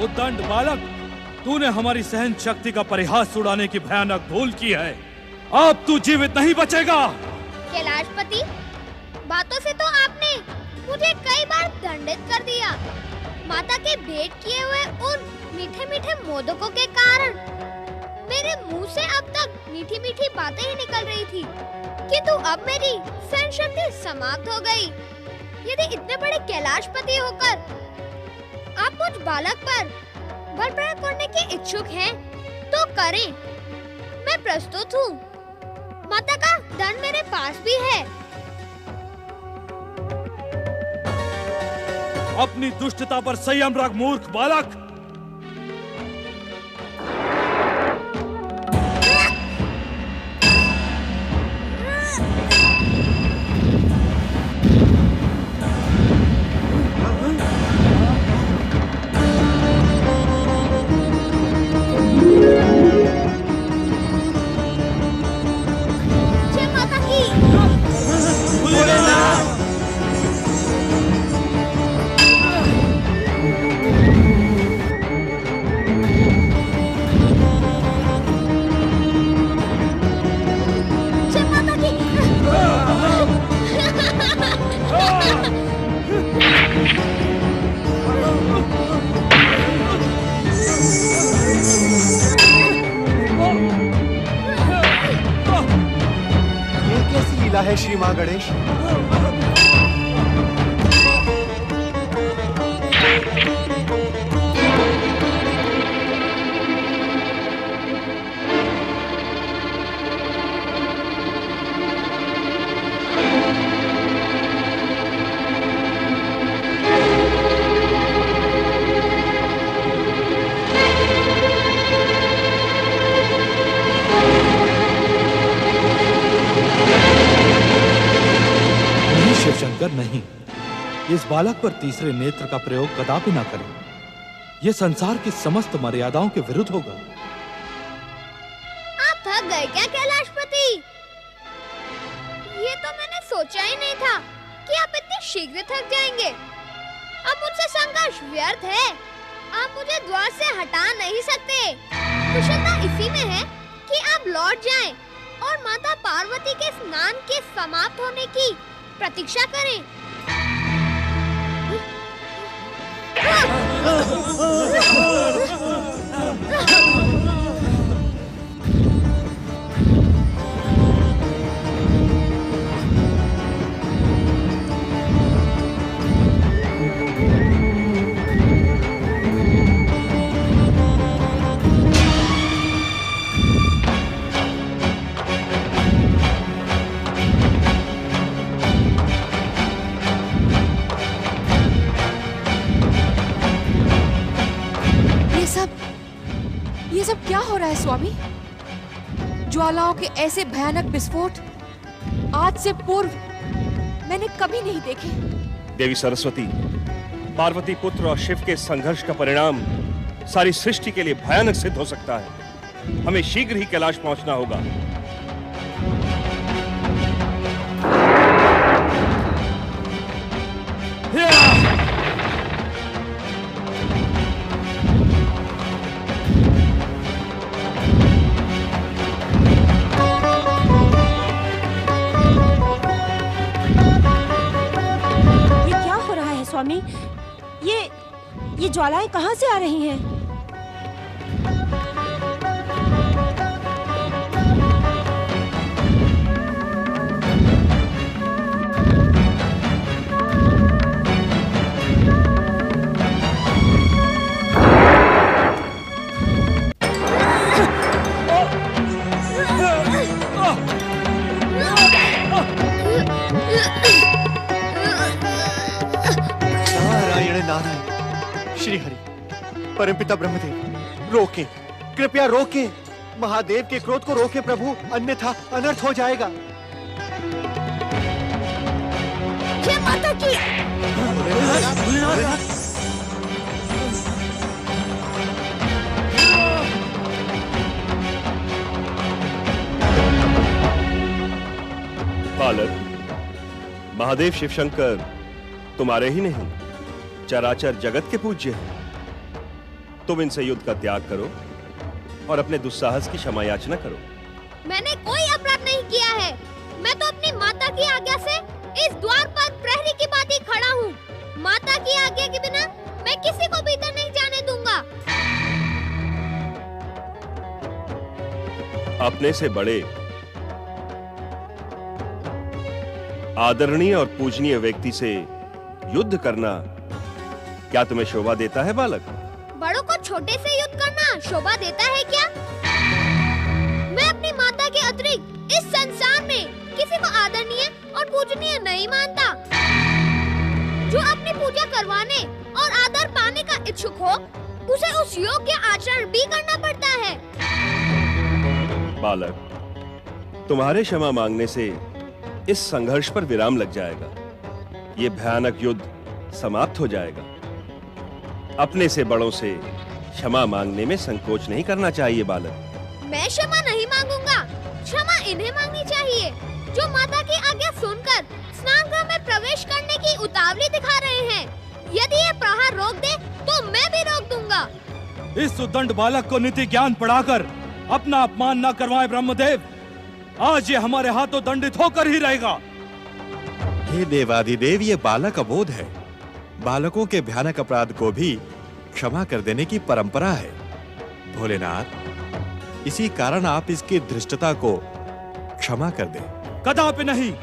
उद्दंड बालक, तूने हमारी सहन शक्ति का परिहास उड़ाने की भयानक भूल की है। अब तू जीवित नहीं बचेगा। कैलाशपति, बातों से तो आपने मुझे कई बार दंडित कर दिया। माता के भेंट किए हुए उन मीठे मीठे मोदकों के कारण मेरे मुंह से अब तक मीठी मीठी बातें ही निकल रही थी, किंतु अब मेरी सहन शक्ति समाप्त हो गई। यदि इतने बड़े कैलाशपति होकर आप मुझ बालक पर बल प्रयोग करने के इच्छुक हैं, तो करें। मैं प्रस्तुत हूँ। माता का दंड मेरे पास भी है। अपनी दुष्टता पर संयम रख मूर्ख बालक। है श्री मां गणेश। शिवशंकर, नहीं, इस बालक पर तीसरे नेत्र का प्रयोग कदापि ना करें। यह संसार की समस्त मर्यादाओं के विरुद्ध होगा। आप थक गए क्या कैलाशपति? ये तो मैंने सोचा ही नहीं था कि आप इतने शीघ्र थक जाएंगे। अब मुझसे संघर्ष व्यर्थ है। आप मुझे द्वार से हटा नहीं सकते। कुशलता इसी में है कि आप लौट जाएं और माता पार्वती के स्नान के समाप्त होने की प्रतीक्षा करें। ये सब क्या हो रहा है स्वामी? ज्वालाओं के ऐसे भयानक विस्फोट आज से पूर्व मैंने कभी नहीं देखे। देवी सरस्वती, पार्वती पुत्र और शिव के संघर्ष का परिणाम सारी सृष्टि के लिए भयानक सिद्ध हो सकता है। हमें शीघ्र ही कैलाश पहुंचना होगा। स्वामी, ये ज्वालाएं कहां से आ रही हैं? श्री हरि, परमपिता ब्रह्मदेव, रोके, कृपया रोके। महादेव के क्रोध को रोके प्रभु, अन्यथा अनर्थ हो जाएगा। जय माता की। बालक, महादेव शिवशंकर तुम्हारे ही नहीं, चराचर जगत के पूज्य हैं। तुम इनसे युद्ध का त्याग करो और अपने दुस्साहस की क्षमा याचना करो। मैंने कोई अपराध नहीं किया है। मैं तो अपनी माता की आज्ञा से इस द्वार पर प्रहरी की भांति खड़ा हूँ। माता की आज्ञा के बिना मैं किसी को भीतर नहीं जाने दूंगा। अपने से बड़े आदरणीय और पूजनीय व्यक्ति से युद्ध करना क्या तुम्हें शोभा देता है बालक? बड़ों को छोटे से युद्ध करना शोभा देता है क्या? मैं अपनी माता के अतिरिक्त इस संसार में किसी को आदरणीय और पूजनीय नहीं मानता। जो अपनी पूजा करवाने और आदर पाने का इच्छुक हो, उसे उस योग्य आचरण भी करना पड़ता है। बालक, तुम्हारे क्षमा मांगने से इस संघर्ष पर विराम लग जाएगा। ये भयानक युद्ध समाप्त हो जाएगा। अपने से बड़ों से क्षमा मांगने में संकोच नहीं करना चाहिए बालक। मैं क्षमा नहीं मांगूंगा। क्षमा इन्हें मांगनी चाहिए जो माता की आज्ञा सुनकर स्नानगृह में प्रवेश करने की उतावली दिखा रहे हैं। यदि ये प्रहार रोक दे तो मैं भी रोक दूंगा। इस उद्दंड बालक को नीति ज्ञान पढ़ाकर अपना अपमान न करवाएं ब्रह्मदेव। आज ये हमारे हाथों दंडित होकर ही रहेगा। हे देवाधिदेव, ये बालक अबोध है। बालकों के भयानक अपराध को भी क्षमा कर देने की परंपरा है। भोलेनाथ, इसी कारण आप इसकी धृष्टता को क्षमा कर दें। कदापि नहीं।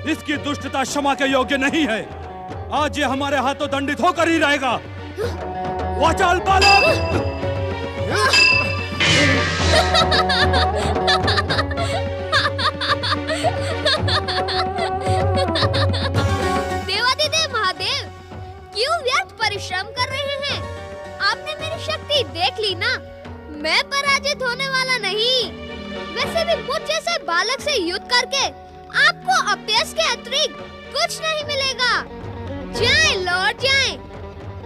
इसकी दुष्टता क्षमा के योग्य नहीं है। आज ये हमारे हाथों दंडित होकर ही रहेगा। वाचाल बालक! देवाधिदेव महादेव, क्यों व्यर्थ परिश्रम कर रहे हैं? आपने मेरी शक्ति देख ली ना। मैं पराजित होने वाला नहीं। वैसे भी मुझ जैसे बालक से युद्ध करके आपको अपयश के अतिरिक्त कुछ नहीं मिलेगा। जाएं, लौट जाएं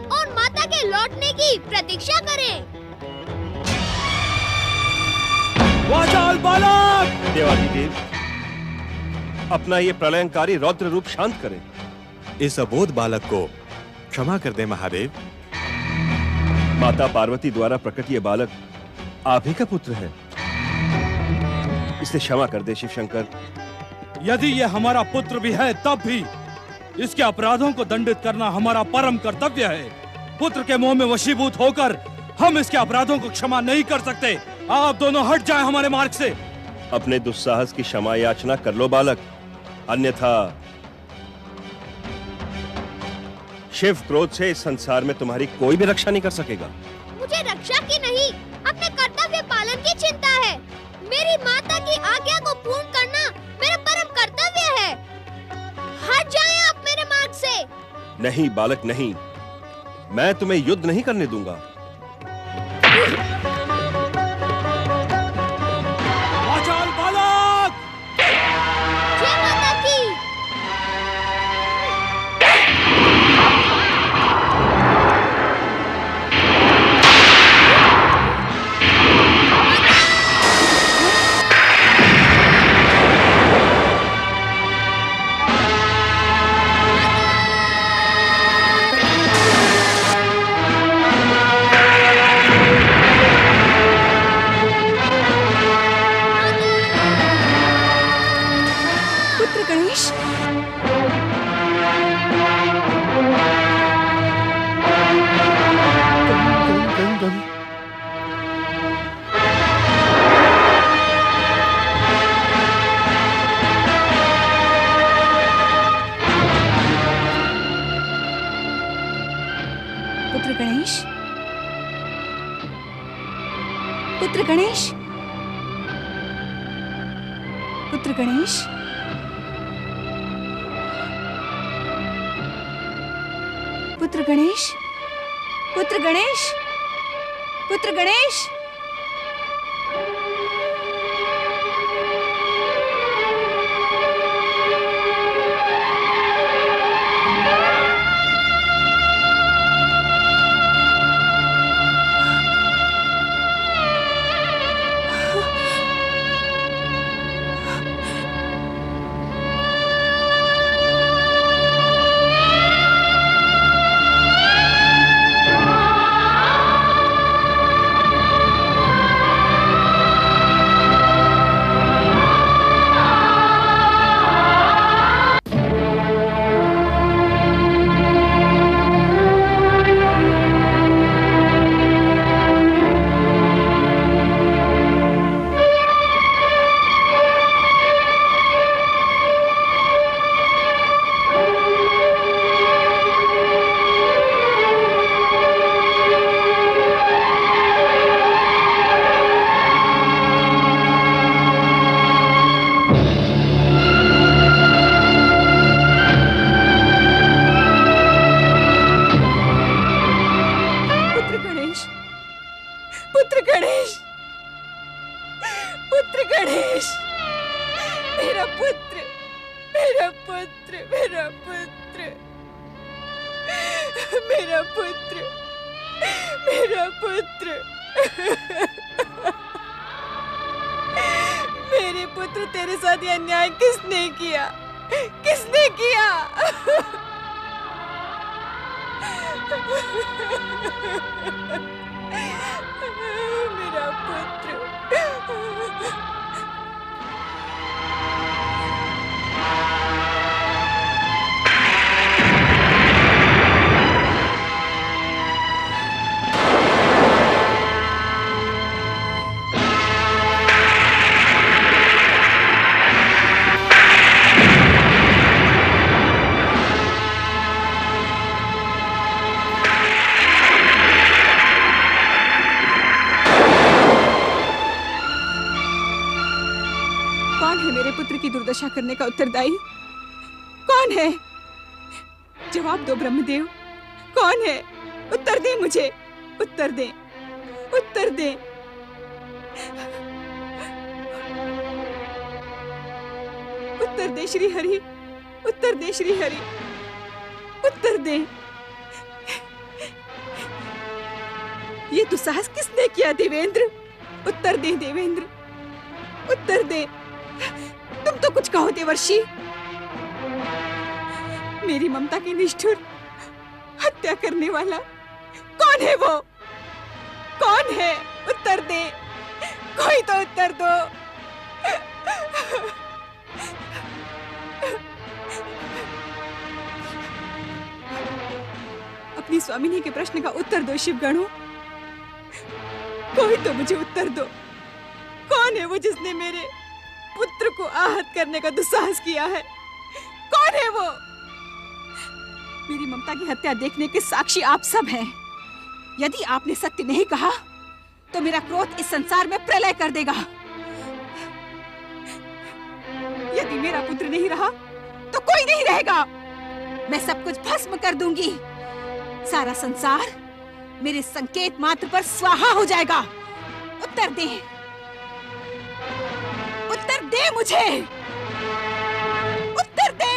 और माता के लौटने की प्रतीक्षा करें। वाचाल बालक! देवाधिदेव, अपना ये प्रलयंकारी रौद्र रूप शांत करें। इस अबोध बालक को क्षमा कर दे महादेव। माता पार्वती द्वारा प्रकट ये बालक आप ही का पुत्र है। इसे क्षमा कर दे शिव शंकर। यदि ये हमारा पुत्र भी है तब भी इसके अपराधों को दंडित करना हमारा परम कर्तव्य है। पुत्र के मोह में वशीभूत होकर हम इसके अपराधों को क्षमा नहीं कर सकते। आप दोनों हट जाएं हमारे मार्ग से। अपने दुस्साहस की क्षमा याचना कर लो बालक, अन्यथा शिव क्रोध से इस संसार में तुम्हारी कोई भी रक्षा नहीं कर सकेगा। मुझे रक्षा की नहीं, अपने कर्तव्य पालन की चिंता है। मेरी माता की आज्ञा को पूर्ण करना मेरा परम कर्तव्य है। हट जाएं आप मेरे मार्ग से। नहीं बालक नहीं, मैं तुम्हें युद्ध नहीं करने दूंगा। वाचाल बालक! जय माता की। पुत्र गणेश, पुत्र गणेश, पुत्र गणेश, पुत्र गणेश, पुत्र गणेश, पुत्र गणेश, पुत्र गणेश। गणेश, पुत्र गणेश, पुत्र गणेश, मेरा पुत्र, मेरा पुत्र, मेरा पुत्र, मेरा पुत्र, मेरा पुत्र। मेरे पुत्र, तेरे साथ ये अन्याय किसने किया? किसने किया? मेरा पुत्र। पुत्र की दुर्दशा करने का उत्तरदायी कौन है? जवाब दो ब्रह्मदेव, कौन है? उत्तर दे मुझे, उत्तर दे, उत्तर दे। उत्तर दे श्री हरि, उत्तर दे श्री हरि, उत्तर दे। ये दुस्साहस किसने किया देवेंद्र? उत्तर दे देवेंद्र, उत्तर दे। तुम तो कुछ कहो देवर्षि। मेरी ममता की निष्ठुर हत्या करने वाला कौन है? वो कौन है? उत्तर दे, कोई तो उत्तर दो। अपनी स्वामिनी के प्रश्न का उत्तर दो शिवगणों, कोई तो मुझे उत्तर दो। कौन है वो जिसने मेरे पुत्र को आहत करने का दुस्साहस किया है? कौन है वो? मेरी ममता की हत्या देखने के साक्षी आप सब हैं। यदि आपने सत्य नहीं कहा तो मेरा क्रोध इस संसार में प्रलय कर देगा। यदि मेरा पुत्र नहीं रहा तो कोई नहीं रहेगा। मैं सब कुछ भस्म कर दूंगी। सारा संसार मेरे संकेत मात्र पर स्वाहा हो जाएगा। उत्तर दे, उत्तर दे मुझे, उत्तर दे।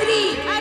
3